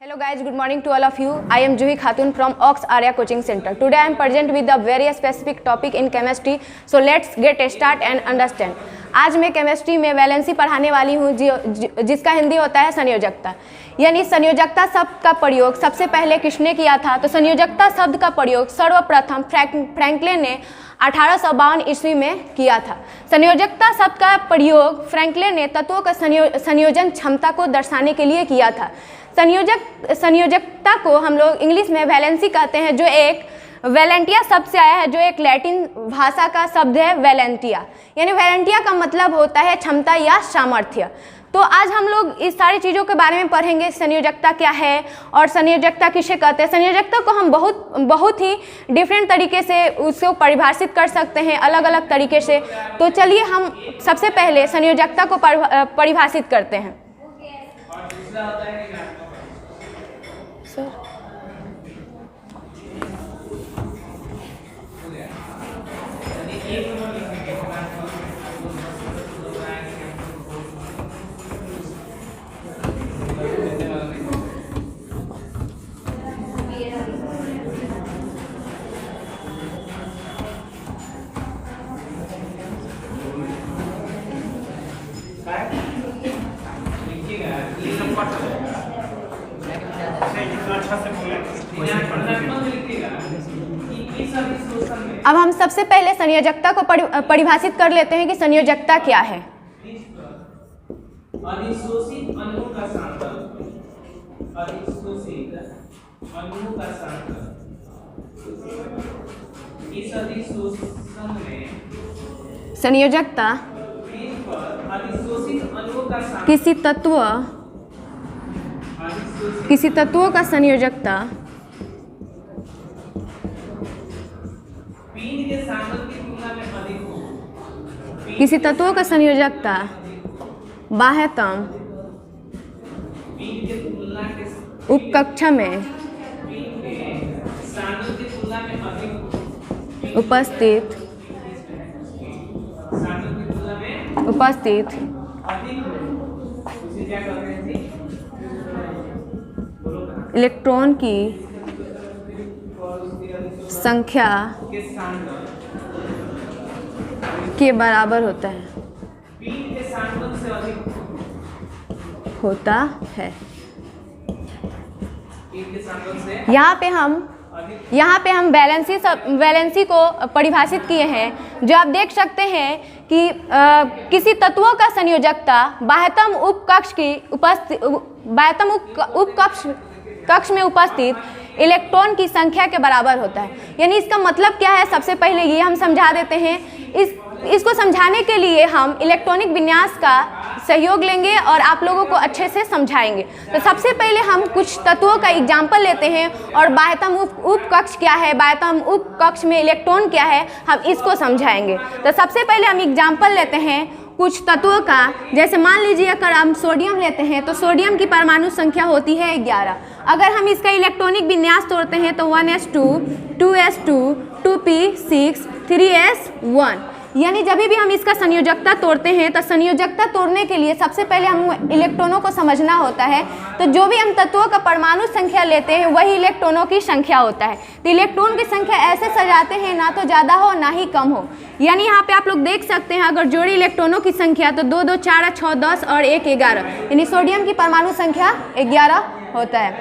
Hello guys, good morning to all of you. I am Juhi Khatun from Ox Arya Coaching Center. Today I am present with a very specific topic in chemistry. So let's get start and understand. आज मैं chemistry में valency पढ़ाने वाली हूँ जिसका हिंदी होता है संयोजकता। यानी संयोजकता शब्द का प्रयोग सबसे पहले किसने किया था? तो संयोजकता शब्द का प्रयोग सर्वप्रथम फ्रैंकलिन ने 1852 ईस्वी में किया था। संयोजकता शब्द का प्रयोग फ्रैंकलिन ने तत्वों का संयोजन क्षमता को दर्शाने के लिए किया था। संयोजकता को हम लोग इंग्लिश में वैलेंसी कहते हैं, जो एक वैलेंटिया शब्द से आया है, जो एक लैटिन भाषा का शब्द है वैलेंटिया। यानी वैलेंटिया का मतलब होता है क्षमता या सामर्थ्य। तो आज हम लोग इस सारी चीज़ों के बारे में पढ़ेंगे। संयोजकता क्या है और संयोजकता किसे कहते हैं। संयोजकता को हम बहुत ही डिफरेंट तरीके से उसको परिभाषित कर सकते हैं, अलग अलग तरीके से। तो चलिए हम सबसे पहले संयोजकता को परिभाषित करते हैं। अब हम सबसे पहले संयोजकता को परिभाषित कर लेते हैं कि संयोजकता क्या है। अधिशोषित अणु का सांद्र, अधिशोषित अणु का सांद्र। इस अधिशोषण में संयोजकता अधिशोषित अणु का सांद्र किसी तत्वों का संयोजकता पीन के सांद्र की तुलना में अधिक हो। किसी तत्वों का संयोजकता बाह्यतम पीन के तुलना के उपकक्ष में पीन के सांद्र की तुलना में अधिक उपस्थित सांद्र की तुलना में अधिक उसे क्या कहते हैं जी? इलेक्ट्रॉन की संख्या के सांद्र के बराबर होता है पीन के सांद्र से अधिक होता है। पीन के सांद्र से यहाँ पे हम वैलेंसी को परिभाषित किए हैं, जो आप देख सकते हैं कि किसी तत्वों का संयोजकता बाह्यतम कक्ष में उपस्थित इलेक्ट्रॉन की संख्या के बराबर होता है। यानी इसका मतलब क्या है, सबसे पहले ये हम समझा देते हैं। इसको समझाने के लिए हम इलेक्ट्रॉनिक विन्यास का सहयोग लेंगे और आप लोगों को अच्छे से समझाएंगे। तो सबसे पहले हम कुछ तत्वों का एग्जाम्पल लेते हैं और बाह्यतम उपकक्ष क्या है, बाह्यतम उपकक्ष में इलेक्ट्रॉन क्या है, हम इसको समझाएंगे। तो सबसे पहले हम एग्जाम्पल लेते हैं कुछ तत्वों का। जैसे मान लीजिए अगर हम सोडियम लेते हैं तो सोडियम की परमाणु संख्या होती है 11। अगर हम इसका इलेक्ट्रॉनिक विन्यास तोड़ते हैं तो 1s2, 2s2, 2p6, 3s1। यानी जब भी हम इसका संयोजकता तोड़ते हैं तो संयोजकता तोड़ने के लिए सबसे पहले हम इलेक्ट्रॉनों को समझना होता है। तो जो भी हम तत्वों का परमाणु संख्या लेते हैं वही इलेक्ट्रॉनों की संख्या होता है। तो इलेक्ट्रॉन की संख्या ऐसे सजाते हैं, ना तो ज़्यादा हो ना ही कम हो। यानी यहाँ पे आप लोग देख सकते हैं, अगर जोड़ी इलेक्ट्रॉनों की संख्या तो 2, 2, 4, 6, 10 और 1, 11। यानी सोडियम की परमाणु संख्या 11 होता है।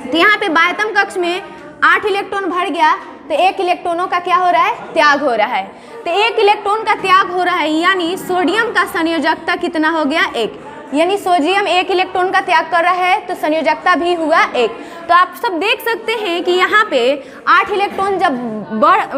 तो यहाँ पे बाह्यतम कक्ष में 8 इलेक्ट्रॉन भर गया तो 1 इलेक्ट्रॉनों का क्या हो रहा है, त्याग हो रहा है। तो 1 इलेक्ट्रॉन का त्याग हो रहा है, यानी सोडियम का संयोजकता कितना हो गया, 1। यानी सोडियम 1 इलेक्ट्रॉन का त्याग कर रहा है तो संयोजकता भी हुआ 1। तो आप सब देख सकते हैं कि यहाँ पे 8 इलेक्ट्रॉन जब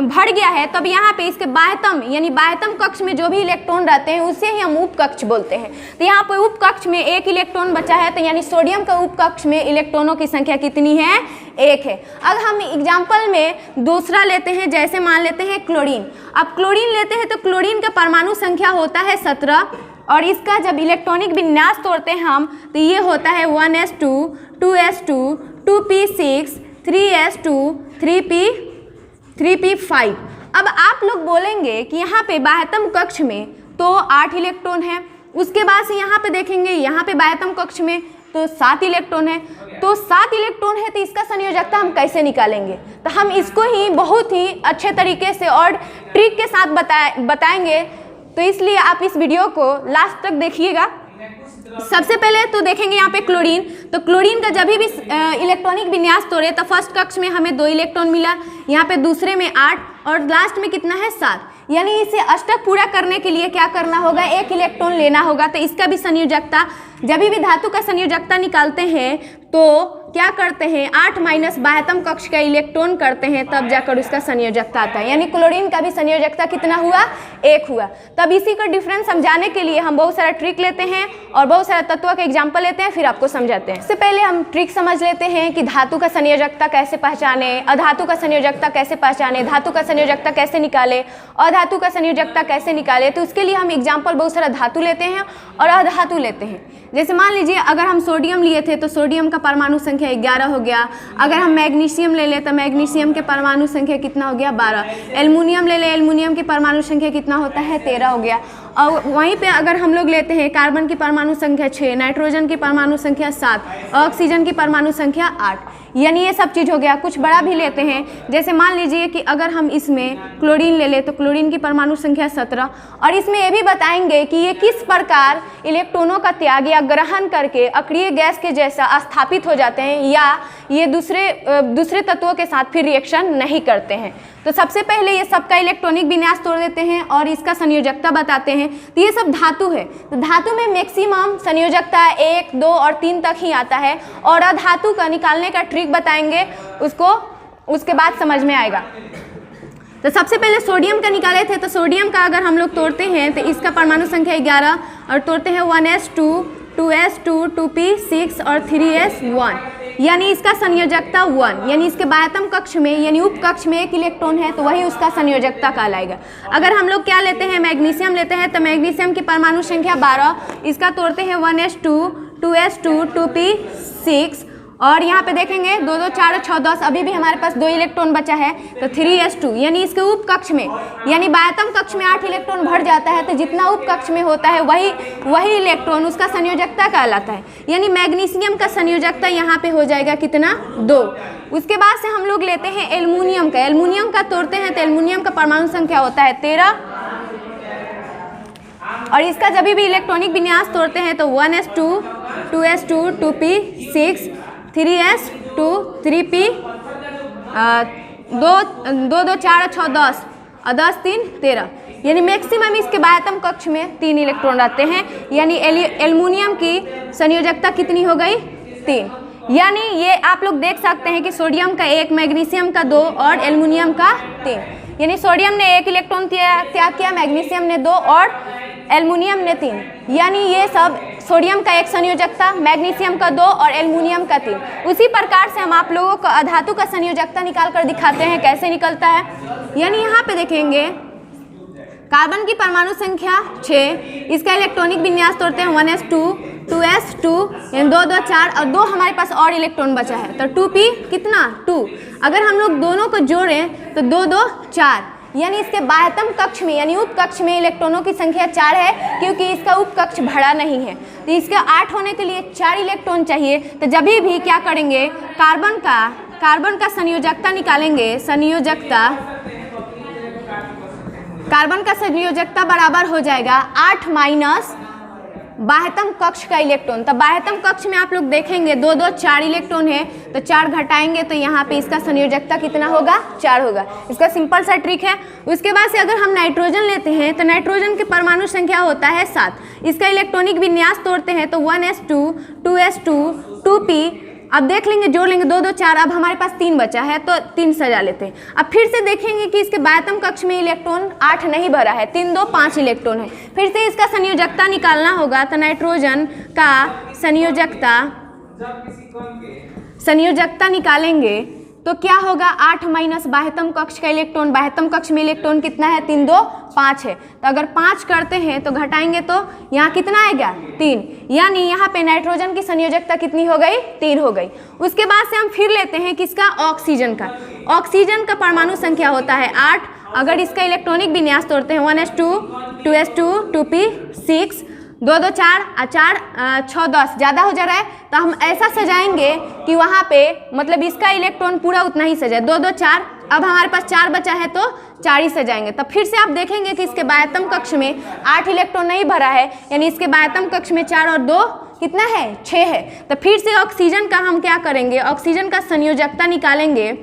भर गया है तब यहाँ पे इसके बाह्यतम यानी बाह्यतम कक्ष में जो भी इलेक्ट्रॉन रहते हैं उसे ही हम उपकक्ष बोलते हैं। तो यहाँ पे उपकक्ष में 1 इलेक्ट्रॉन बचा है, तो यानी सोडियम का उपकक्ष में इलेक्ट्रॉनों की संख्या कितनी है, 1 है। अब हम एग्जाम्पल में दूसरा लेते हैं, जैसे मान लेते हैं क्लोरीन। अब क्लोरीन लेते हैं तो क्लोरीन का परमाणु संख्या होता है 17 और इसका जब इलेक्ट्रॉनिक विन्यास तोड़ते हैं हम तो ये होता है 1s2, 2s2, 2p6, 3s2, 3p5। अब आप लोग बोलेंगे कि यहाँ पे बाह्यतम कक्ष में तो 8 इलेक्ट्रॉन है, उसके बाद से यहाँ पे देखेंगे यहाँ पे बाह्यतम कक्ष में तो 7 इलेक्ट्रॉन है। तो 7 इलेक्ट्रॉन है तो इसका संयोजकता हम कैसे निकालेंगे, तो हम इसको ही बहुत ही अच्छे तरीके से और ट्रिक के साथ बताएंगे। तो इसलिए आप इस वीडियो को लास्ट तक देखिएगा। सबसे पहले तो देखेंगे यहाँ पे क्लोरीन। तो क्लोरीन का जब भी इलेक्ट्रॉनिक विन्यास तोड़े तो फर्स्ट कक्ष में हमें 2 इलेक्ट्रॉन मिला, यहाँ पे दूसरे में 8 और लास्ट में कितना है 7। यानी इसे अष्टक पूरा करने के लिए क्या करना होगा, 1 इलेक्ट्रॉन लेना होगा। तो इसका भी संयोजकता, जब भी धातु का संयोजकता निकालते हैं तो क्या करते हैं, 8 माइनस बाह्यतम कक्ष का इलेक्ट्रॉन करते हैं, तब जाकर उसका संयोजकता आता है। यानी क्लोरीन का भी संयोजकता कितना हुआ, 1 हुआ। तब इसी का डिफरेंस समझाने के लिए हम बहुत सारा ट्रिक लेते हैं और बहुत सारे तत्वों का एग्जाम्पल लेते हैं, फिर आपको समझाते हैं। इससे पहले हम ट्रिक समझ लेते हैं कि धातु का संयोजकता कैसे पहचाने, अधातु का संयोजकता कैसे पहचाने, धातु का संयोजकता कैसे निकाले, अधातु का संयोजकता कैसे निकाले। तो उसके लिए हम एग्जाम्पल बहुत सारा धातु लेते हैं और अधातु लेते हैं। जैसे मान लीजिए अगर हम सोडियम लिए थे तो सोडियम का परमाणु संख्या 11 हो गया। अगर हम मैग्नीशियम ले लें तो मैग्नीशियम के परमाणु संख्या कितना हो गया, 12। एल्युमिनियम ले लें, एल्युमिनियम की परमाणु संख्या कितना होता है, 13 हो गया। और वहीं पे अगर हम लोग लेते हैं कार्बन की परमाणु संख्या 6, नाइट्रोजन की परमाणु संख्या 7, ऑक्सीजन की परमाणु संख्या 8। यानी ये सब चीज़ हो गया। कुछ बड़ा भी लेते हैं, जैसे मान लीजिए कि अगर हम इसमें क्लोरीन ले लें तो क्लोरीन की परमाणु संख्या 17। और इसमें ये भी बताएंगे कि ये किस प्रकार इलेक्ट्रॉनों का त्याग या ग्रहण करके अक्रिय गैस के जैसा स्थापित हो जाते हैं, या ये दूसरे तत्वों के साथ फिर रिएक्शन नहीं करते हैं। तो सबसे पहले ये सबका इलेक्ट्रॉनिक विन्यास तोड़ देते हैं और इसका संयोजकता बताते हैं। तो ये सब धातु है। तो धातु में मैक्सिमम संयोजकता 1, 2 और 3 तक ही आता है, और अधातु का निकालने का ट्रिक बताएंगे, उसके बाद समझ में आएगा। तो सबसे पहले सोडियम का निकाले थे। तो सोडियम का अगर हम लोग तोड़ते हैं तो इसका परमाणु संख्या 11 और तोड़ते हैं 1s2, 2s2, 2p6 और 3s1। यानी इसका संयोजकता 1, यानी इसके बाह्यतम कक्ष में यानी उप कक्ष में 1 इलेक्ट्रॉन है तो वही उसका संयोजकता कहलाएगा। अगर हम लोग क्या लेते हैं, मैग्नीशियम लेते हैं तो मैग्नीशियम की परमाणु संख्या 12, इसका तोड़ते हैं 1s2, 2s2, 2p6 और यहाँ पे देखेंगे 2, 2, 4, 6, 10। अभी भी हमारे पास 2 इलेक्ट्रॉन बचा है तो 3s2, यानी इसके उप कक्ष में यानी बाह्यतम कक्ष में 8 इलेक्ट्रॉन भर जाता है तो जितना उप कक्ष में होता है वही इलेक्ट्रॉन उसका संयोजकता कहलाता है। यानी मैग्नीशियम का संयोजकता यहाँ पे हो जाएगा कितना, 2। उसके बाद से हम लोग लेते हैं एल्युमिनियम का। एल्युमिनियम का तोड़ते हैं तो एल्युमिनियम का परमाणु संख्या होता है 13 और इसका जब भी इलेक्ट्रॉनिक विन्यास तोड़ते हैं तो 1s2, 2s2, 2p6, 3s2, 3p 2, 2, 4, 6, 10 और 10, 3, 13। यानी मैक्सिमम इसके बाह्यतम कक्ष में 3 इलेक्ट्रॉन रहते हैं। यानी एल्युमिनियम की संयोजकता कितनी हो गई, 3। यानी ये आप लोग देख सकते हैं कि सोडियम का 1, मैग्नीशियम का 2 और एल्युमिनियम का 3। यानी सोडियम ने 1 इलेक्ट्रॉन त्याग किया, मैग्नीशियम ने 2 और एल्युमिनियम ने 3। यानी ये सब सोडियम का 1 संयोजकता, मैग्नीशियम का 2 और एल्युमिनियम का 3। उसी प्रकार से हम आप लोगों को अधातु का संयोजकता निकाल कर दिखाते हैं कैसे निकलता है। यानी यहाँ पे देखेंगे कार्बन की परमाणु संख्या 6, इसका इलेक्ट्रॉनिक विन्यास तोड़ते हैं 1s2, 2s2 यानी 2, 2, 4 और 2 हमारे पास और इलेक्ट्रॉन बचा है तो 2p कितना, 2। अगर हम लोग दोनों को जोड़ें तो 2, 2, 4। यानी इसके बाह्यतम कक्ष में यानी उप कक्ष में इलेक्ट्रॉनों की संख्या 4 है, क्योंकि इसका उप कक्ष भरा नहीं है। तो इसके 8 होने के लिए 4 इलेक्ट्रॉन चाहिए। तो जब भी क्या करेंगे, कार्बन का संयोजकता निकालेंगे। कार्बन का संयोजकता बराबर हो जाएगा 8 माइनस बाह्यतम कक्ष का इलेक्ट्रॉन। तो बाह्यतम कक्ष में आप लोग देखेंगे 2, 2, 4 इलेक्ट्रॉन है तो 4 घटाएंगे तो यहाँ पे इसका संयोजकता कितना होगा, 4 होगा। इसका सिंपल सा ट्रिक है। उसके बाद से अगर हम नाइट्रोजन लेते हैं तो नाइट्रोजन की परमाणु संख्या होता है 7, इसका इलेक्ट्रॉनिक विन्यास तोड़ते हैं तो 1s2, 2s2, 2p। अब देख लेंगे, जोड़ लेंगे 2, 2, 4। अब हमारे पास 3 बचा है तो 3 सजा लेते हैं। अब फिर से देखेंगे कि इसके बाह्यतम कक्ष में इलेक्ट्रॉन 8 नहीं भरा है, 3, 2, 5 इलेक्ट्रॉन है। फिर से इसका संयोजकता निकालना होगा तो नाइट्रोजन का संयोजकता निकालेंगे तो क्या होगा, 8 माइनस बाह्यतम कक्ष का इलेक्ट्रॉन। बाह्यतम कक्ष में इलेक्ट्रॉन कितना है, 3, 2, 5 है। तो अगर 5 करते हैं तो घटाएंगे तो यहाँ कितना आएगा, 3। यानी यहाँ पे नाइट्रोजन की संयोजकता कितनी हो गई, 3 हो गई। उसके बाद से हम फिर लेते हैं किसका, ऑक्सीजन का। ऑक्सीजन का परमाणु संख्या होता है 8। अगर इसका इलेक्ट्रॉनिक विन्यास तोड़ते हैं 1s2, 2s2, 2p6, 2 2 4 और 4 6 10 ज़्यादा हो जा रहा है, तो हम ऐसा सजाएंगे कि वहाँ पे मतलब इसका इलेक्ट्रॉन पूरा उतना ही सजाए। 2 2 4, अब हमारे पास 4 बचा है तो 4 ही सजाएंगे। तब फिर से आप देखेंगे कि इसके बाह्यतम कक्ष में 8 इलेक्ट्रॉन नहीं भरा है, यानी इसके बाह्यतम कक्ष में 4 और 2 कितना है, 6 है। तो फिर से ऑक्सीजन का हम क्या करेंगे, ऑक्सीजन का संयोजकता निकालेंगे,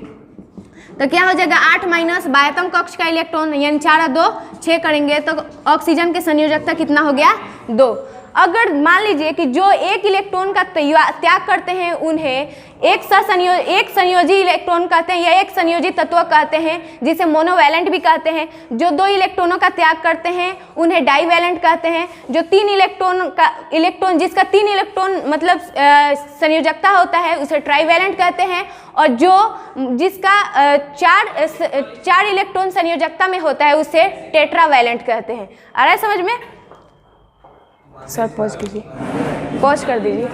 तो क्या हो जाएगा 8 माइनस बाह्यतम कक्ष का इलेक्ट्रॉन यानी 4 और 2 6 करेंगे तो ऑक्सीजन के संयोजकता कितना हो गया, 2। अगर मान लीजिए कि जो एक इलेक्ट्रॉन का त्याग करते हैं उन्हें एक संयोजी इलेक्ट्रॉन कहते हैं या एक संयोजी तत्व कहते हैं, जिसे मोनोवैलेंट भी कहते हैं। जो 2 इलेक्ट्रॉनों का त्याग करते हैं उन्हें डाईवैलेंट कहते हैं। जो 3 इलेक्ट्रॉन जिसका 3 इलेक्ट्रॉन मतलब संयोजकता होता है उसे ट्राईवैलेंट कहते हैं। और जिसका 4 इलेक्ट्रॉन संयोजकता में होता है उसे टेट्रावैलेंट कहते हैं। आ रहा है समझ में? सर पॉज कीजिए, पॉज कर दीजिए।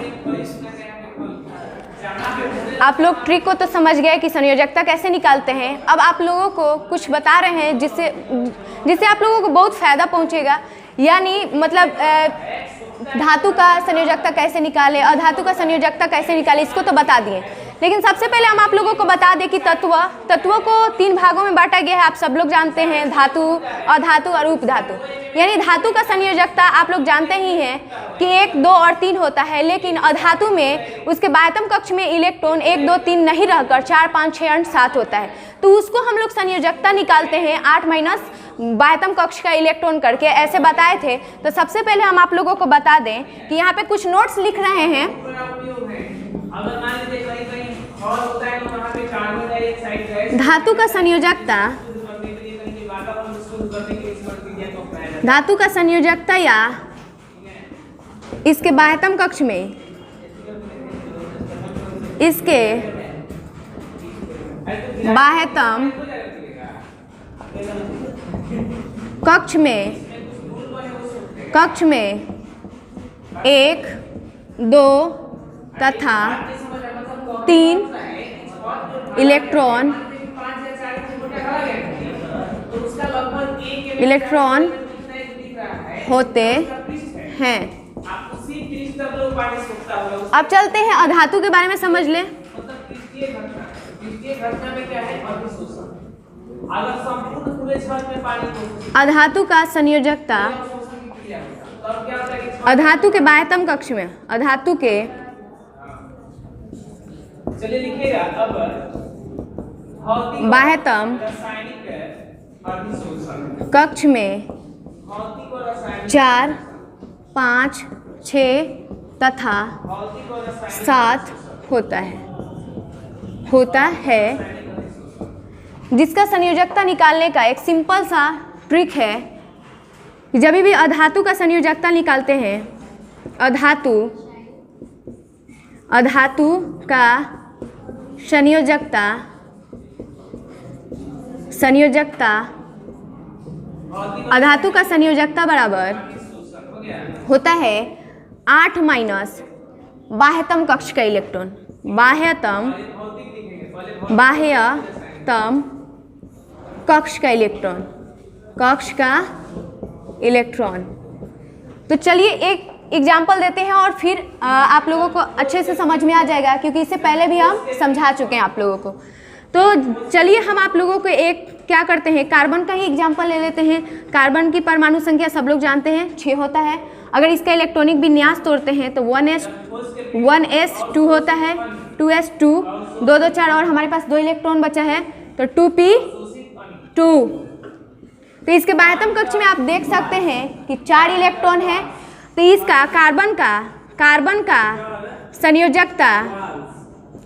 आप लोग ट्रिक को तो समझ गए कि संयोजकता कैसे निकालते हैं। अब आप लोगों को कुछ बता रहे हैं जिससे आप लोगों को बहुत फ़ायदा पहुंचेगा। यानी मतलब धातु का संयोजकता कैसे निकाले और धातु का संयोजकता कैसे निकाले, इसको तो बता दिए। लेकिन सबसे पहले हम आप लोगों को बता दें कि तत्वों को 3 भागों में बांटा गया है। आप सब लोग जानते हैं, धातु, अधातु और उपधातु। यानी धातु का संयोजकता आप लोग जानते ही हैं कि 1 2 और 3 होता है, लेकिन अधातु में उसके बाह्यतम कक्ष में इलेक्ट्रॉन 1 2 3 नहीं रहकर 4 5 6 8 7 होता है। तो उसको हम लोग संयोजकता निकालते हैं 8 माइनस बाह्यतम कक्ष का इलेक्ट्रॉन करके, ऐसे बताए थे। तो सबसे पहले हम आप लोगों को बता दें कि यहाँ पे कुछ नोट्स लिख रहे हैं। धातु का संयोजकता या इसके बाह्यतम कक्ष में इसके बाह्यतम कक्ष में 1 2 तथा 3 इलेक्ट्रॉन होते हैं। अब चलते हैं अधातु के बारे में समझ लें। अधातु का संयोजकता अधातु के बाह्यतम कक्ष में अधातु के बाह्यतम कक्ष में 4 5 6 तथा 7 होता है जिसका संयोजकता निकालने का एक सिंपल सा ट्रिक है कि जब भी अधातु का संयोजकता निकालते हैं, अधातु का संयोजकता बराबर होता है 8 माइनस बाह्यतम कक्ष का इलेक्ट्रॉन। बाह्यतम कक्ष का इलेक्ट्रॉन। तो चलिए एक एग्जाम्पल देते हैं और फिर आप लोगों को अच्छे से समझ में आ जाएगा, क्योंकि इससे पहले भी हम समझा चुके हैं आप लोगों को। तो चलिए हम आप लोगों को एक क्या करते हैं, कार्बन का ही एग्जाम्पल ले लेते हैं। कार्बन की परमाणु संख्या सब लोग जानते हैं 6 होता है। अगर इसका इलेक्ट्रॉनिक विन्यास तोड़ते हैं तो 1s2 होता है, 2s2 2 2 4 और हमारे पास 2 इलेक्ट्रॉन बचा है तो 2p2। तो इसके बाह्यतम कक्ष में आप देख सकते हैं कि 4 इलेक्ट्रॉन है। तो इसका कार्बन का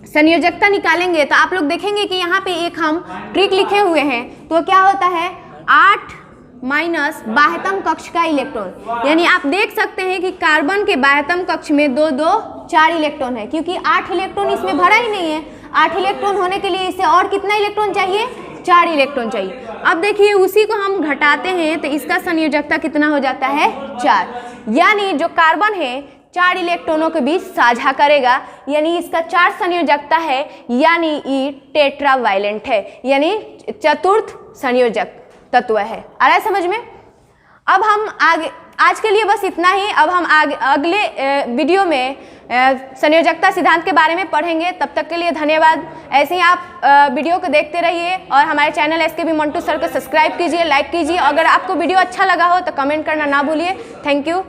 संयोजकता निकालेंगे तो आप लोग देखेंगे कि यहाँ पे एक हम ट्रिक लिखे हुए हैं। तो क्या होता है 8 माइनस बाह्यतम कक्ष का इलेक्ट्रॉन। यानी आप देख सकते हैं कि कार्बन के बाह्यतम कक्ष में 2 2 4 इलेक्ट्रॉन है, क्योंकि 8 इलेक्ट्रॉन इसमें भरा ही नहीं है। 8 इलेक्ट्रॉन होने के लिए इसे और कितना इलेक्ट्रॉन चाहिए, 4 इलेक्ट्रॉन चाहिए। अब देखिए उसी को हम घटाते हैं तो इसका संयोजकता कितना हो जाता है 4। यानी जो कार्बन है 4 इलेक्ट्रॉनों के बीच साझा करेगा, यानी इसका 4 संयोजकता है, यानी ये टेट्रावैलेंट है, यानी चतुर्थ संयोजक तत्व है। आ रहा है समझ में? अब हम आगे आज के लिए बस इतना ही। अब हम अगले वीडियो में संयोजकता सिद्धांत के बारे में पढ़ेंगे। तब तक के लिए धन्यवाद। ऐसे ही आप वीडियो को देखते रहिए और हमारे चैनल SKB मंटू सर को सब्सक्राइब कीजिए, लाइक कीजिए। अगर आपको वीडियो अच्छा लगा हो तो कमेंट करना ना भूलिए। Thank you.